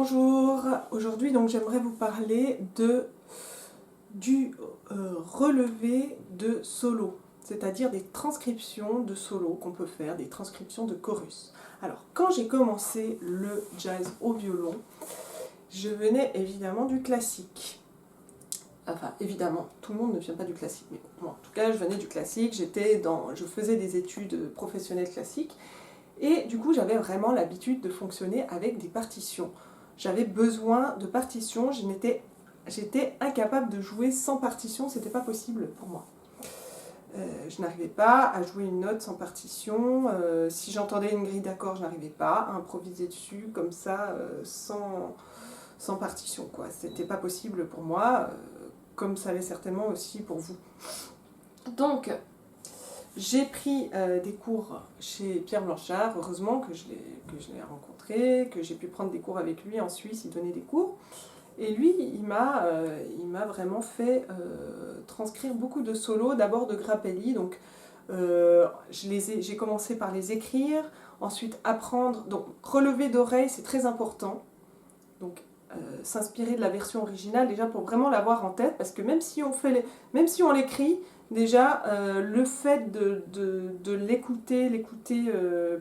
Bonjour, aujourd'hui donc j'aimerais vous parler du relevé de solo, c'est-à-dire des transcriptions de solo qu'on peut faire, des transcriptions de chorus. Alors quand j'ai commencé le jazz au violon, je venais évidemment du classique. Enfin évidemment, tout le monde ne vient pas du classique, mais moi en tout cas je venais du classique, je faisais des études professionnelles classiques. Et du coup, j'avais vraiment l'habitude de fonctionner avec des partitions. J'avais besoin de partitions, j'étais incapable de jouer sans partition, c'était pas possible pour moi. Je n'arrivais pas à jouer une note sans partition, si j'entendais une grille d'accords, je n'arrivais pas à improviser dessus comme ça, sans partition, quoi. C'était pas possible pour moi, comme ça l'est certainement aussi pour vous. Donc, j'ai pris des cours chez Pierre Blanchard, heureusement que je l'ai rencontré, que j'ai pu prendre des cours avec lui en Suisse, il donnait des cours. Et lui, il m'a vraiment fait transcrire beaucoup de solos, d'abord de Grappelli. Donc, j'ai commencé par les écrire, ensuite apprendre. Donc, relever d'oreille, c'est très important. Donc, s'inspirer de la version originale, déjà pour vraiment l'avoir en tête, parce que même si on l'écrit, déjà, le fait de l'écouter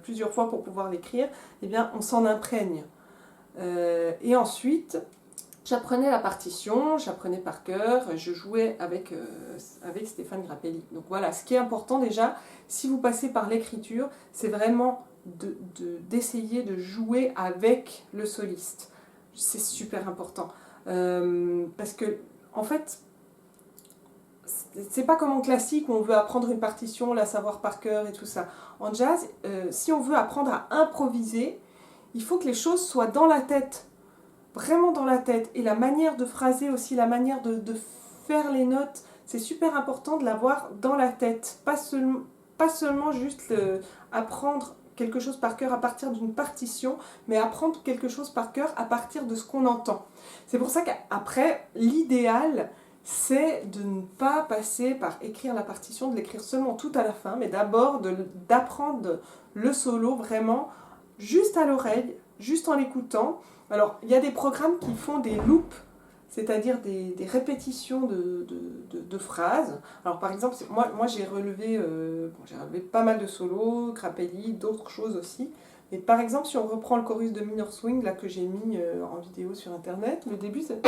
plusieurs fois pour pouvoir l'écrire, eh bien, on s'en imprègne. Et ensuite, j'apprenais la partition, j'apprenais par cœur, je jouais avec Stéphane Grappelli. Donc voilà, ce qui est important déjà, si vous passez par l'écriture, c'est vraiment d'essayer de jouer avec le soliste. C'est super important. Parce que, en fait, c'est pas comme en classique où on veut apprendre une partition, la savoir par cœur et tout ça. En jazz, si on veut apprendre à improviser, il faut que les choses soient dans la tête, vraiment dans la tête. Et la manière de phraser aussi, la manière de faire les notes, c'est super important de l'avoir dans la tête. Pas seulement juste apprendre quelque chose par cœur à partir d'une partition, mais apprendre quelque chose par cœur à partir de ce qu'on entend. C'est pour ça qu'après, l'idéal, c'est de ne pas passer par écrire la partition, de l'écrire seulement tout à la fin, mais d'abord d'apprendre le solo vraiment juste à l'oreille, juste en l'écoutant. Alors, il y a des programmes qui font des loops, c'est-à-dire des répétitions de phrases. Alors, par exemple, moi j'ai relevé pas mal de solos, Grappelli, d'autres choses aussi. Mais par exemple, si on reprend le chorus de Minor Swing, là, que j'ai mis en vidéo sur Internet, le début c'est...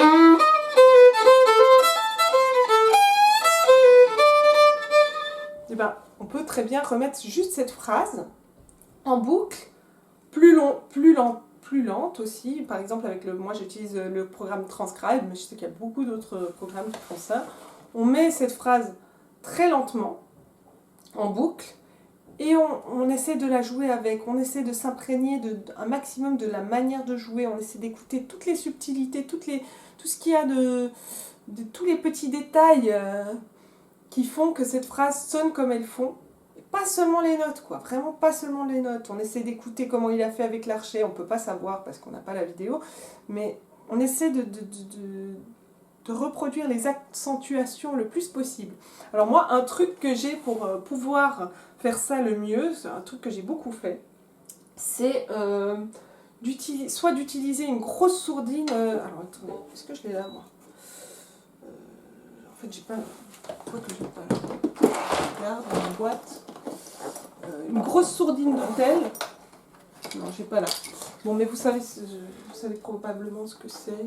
Et ben, on peut très bien remettre juste cette phrase en boucle, plus lente aussi. Par exemple, moi j'utilise le programme Transcribe, mais je sais qu'il y a beaucoup d'autres programmes qui font ça. On met cette phrase très lentement, en boucle, et on essaie de la jouer avec, on essaie de s'imprégner un maximum de la manière de jouer, on essaie d'écouter toutes les subtilités, tout ce qu'il y a tous les petits détails qui font que cette phrase sonne comme elles font. Pas seulement les notes, quoi, vraiment pas seulement les notes. On essaie d'écouter comment il a fait avec l'archet, on peut pas savoir parce qu'on n'a pas la vidéo, mais on essaie de reproduire les accentuations le plus possible. Alors moi, un truc que j'ai pour pouvoir faire ça le mieux, c'est un truc que j'ai beaucoup fait, c'est soit d'utiliser une grosse sourdine... alors attendez, est-ce que je l'ai là, moi en fait, j'ai pas... Pourquoi que j'ai pas là? Regarde, dans ma boîte. Une grosse sourdine d'hôtel. Non, j'ai pas là. Bon, mais vous savez probablement ce que c'est.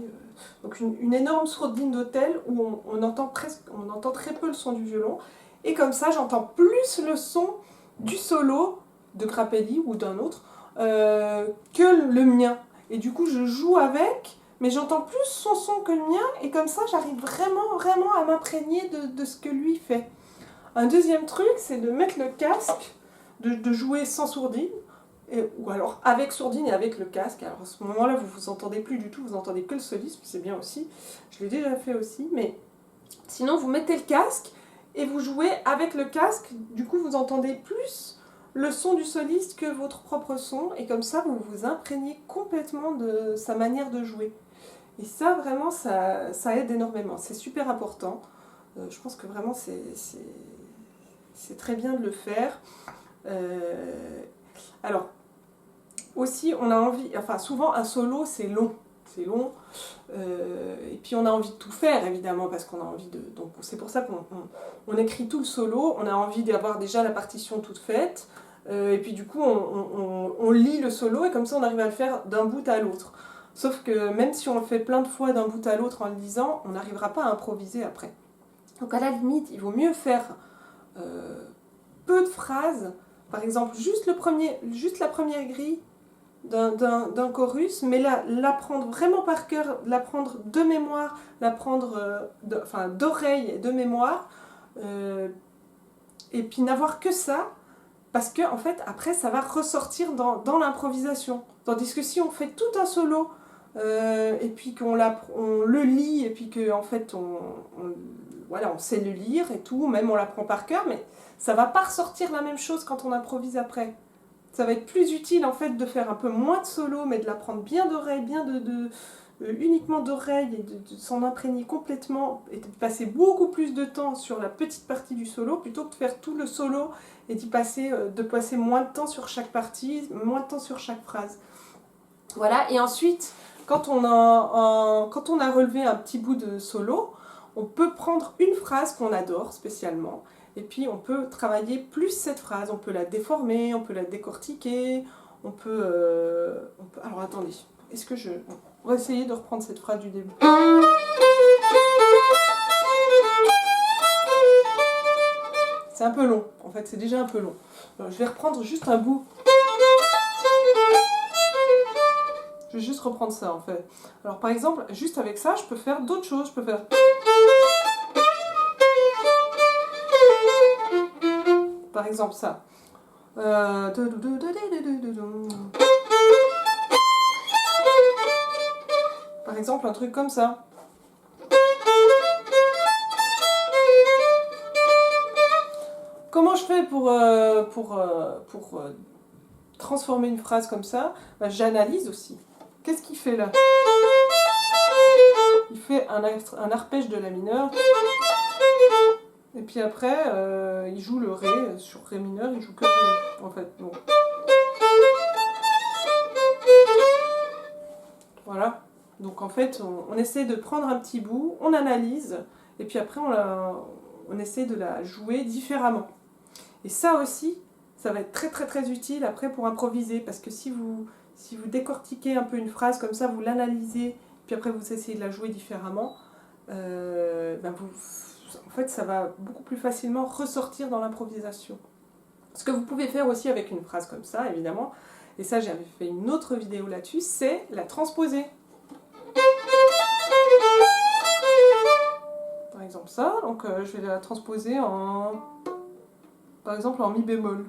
Donc une énorme sourdine d'hôtel où on entend très peu le son du violon. Et comme ça, j'entends plus le son du solo de Grappelli ou d'un autre que le mien. Et du coup, je joue avec, mais j'entends plus son son que le mien. Et comme ça, j'arrive vraiment à m'imprégner de ce que lui fait. Un deuxième truc, c'est de mettre le casque, de jouer sans sourdine, ou alors avec sourdine et avec le casque. Alors à ce moment-là, vous ne vous entendez plus du tout, vous entendez que le soliste, c'est bien aussi. Je l'ai déjà fait aussi, mais sinon vous mettez le casque et vous jouez avec le casque. Du coup, vous entendez plus le son du soliste que votre propre son, et comme ça, vous vous imprégnez complètement de sa manière de jouer. Et ça, vraiment, ça aide énormément. C'est super important. Je pense que vraiment, c'est très bien de le faire. Alors, aussi, on a envie... Enfin, souvent, un solo, c'est long. c'est long. Et puis on a envie de tout faire, évidemment, parce qu'on a envie de... Donc c'est pour ça qu'on écrit tout le solo, on a envie d'avoir déjà la partition toute faite, et puis du coup on lit le solo, et comme ça on arrive à le faire d'un bout à l'autre. Sauf que même si on le fait plein de fois d'un bout à l'autre en le lisant, on n'arrivera pas à improviser après. Donc à la limite, il vaut mieux faire peu de phrases, par exemple juste la première grille d'un chorus, mais l'apprendre vraiment par cœur, l'apprendre de mémoire, l'apprendre d'oreille et de mémoire, et puis n'avoir que ça, parce que en fait après ça va ressortir dans l'improvisation. Tandis que si on fait tout un solo, et puis on le lit, et puis qu'en fait on sait le lire et tout, même on l'apprend par cœur, mais ça va pas ressortir la même chose quand on improvise après. Ça va être plus utile en fait de faire un peu moins de solo, mais de l'apprendre bien d'oreille, uniquement d'oreille, et de s'en imprégner complètement, et de passer beaucoup plus de temps sur la petite partie du solo, plutôt que de faire tout le solo et de passer moins de temps sur chaque partie, moins de temps sur chaque phrase. Voilà, et ensuite, quand on a relevé un petit bout de solo, on peut prendre une phrase qu'on adore spécialement, et puis on peut travailler plus cette phrase, on peut la déformer, on peut la décortiquer, on peut... Alors attendez, on va essayer de reprendre cette phrase du début. C'est un peu long, en fait, c'est déjà un peu long. Alors, je vais reprendre juste un bout. Je vais juste reprendre ça, en fait. Alors par exemple, juste avec ça, je peux faire d'autres choses, je peux faire... Par exemple ça. Par exemple un truc comme ça. Comment je fais pour transformer une phrase comme ça? J'analyse aussi. Qu'est-ce qu'il fait là? Il fait un arpège de la mineur. Et puis après, il joue le Ré, sur Ré mineur, il joue que Ré, en fait. Donc. Voilà. Donc en fait, on essaie de prendre un petit bout, on analyse, et puis après on essaie de la jouer différemment. Et ça aussi, ça va être très très très utile après pour improviser, parce que si vous décortiquez un peu une phrase comme ça, vous l'analysez, puis après vous essayez de la jouer différemment, en fait, ça va beaucoup plus facilement ressortir dans l'improvisation. Ce que vous pouvez faire aussi avec une phrase comme ça, évidemment, et ça j'avais fait une autre vidéo là-dessus, c'est la transposer. Par exemple ça, donc je vais la transposer par exemple en mi bémol.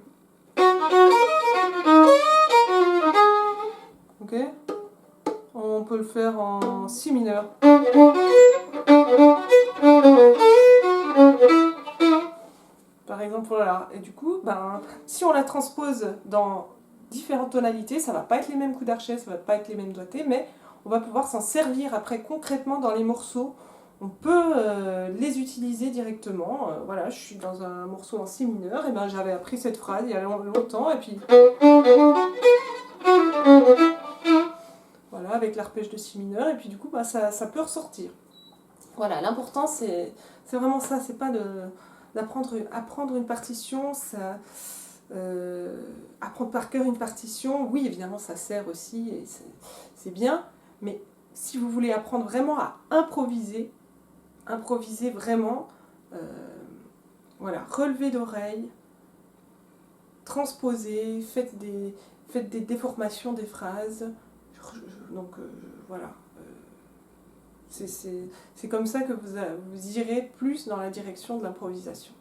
Ok ? On peut le faire en si mineur. Par exemple, voilà. Et du coup, si on la transpose dans différentes tonalités, ça ne va pas être les mêmes coups d'archet, ça ne va pas être les mêmes doigtés, mais on va pouvoir s'en servir après concrètement dans les morceaux. On peut les utiliser directement. Voilà, je suis dans un morceau en si mineur, et j'avais appris cette phrase il y a longtemps, et puis... Voilà, avec l'arpège de si mineur, et puis du coup, ça peut ressortir. Voilà, l'important c'est vraiment ça, c'est pas apprendre une partition, apprendre par cœur une partition, oui évidemment ça sert aussi, et c'est bien, mais si vous voulez apprendre vraiment à improviser vraiment, voilà, relevez l'oreille, transposez, faites des déformations des phrases, donc voilà. C'est comme ça que vous irez plus dans la direction de l'improvisation.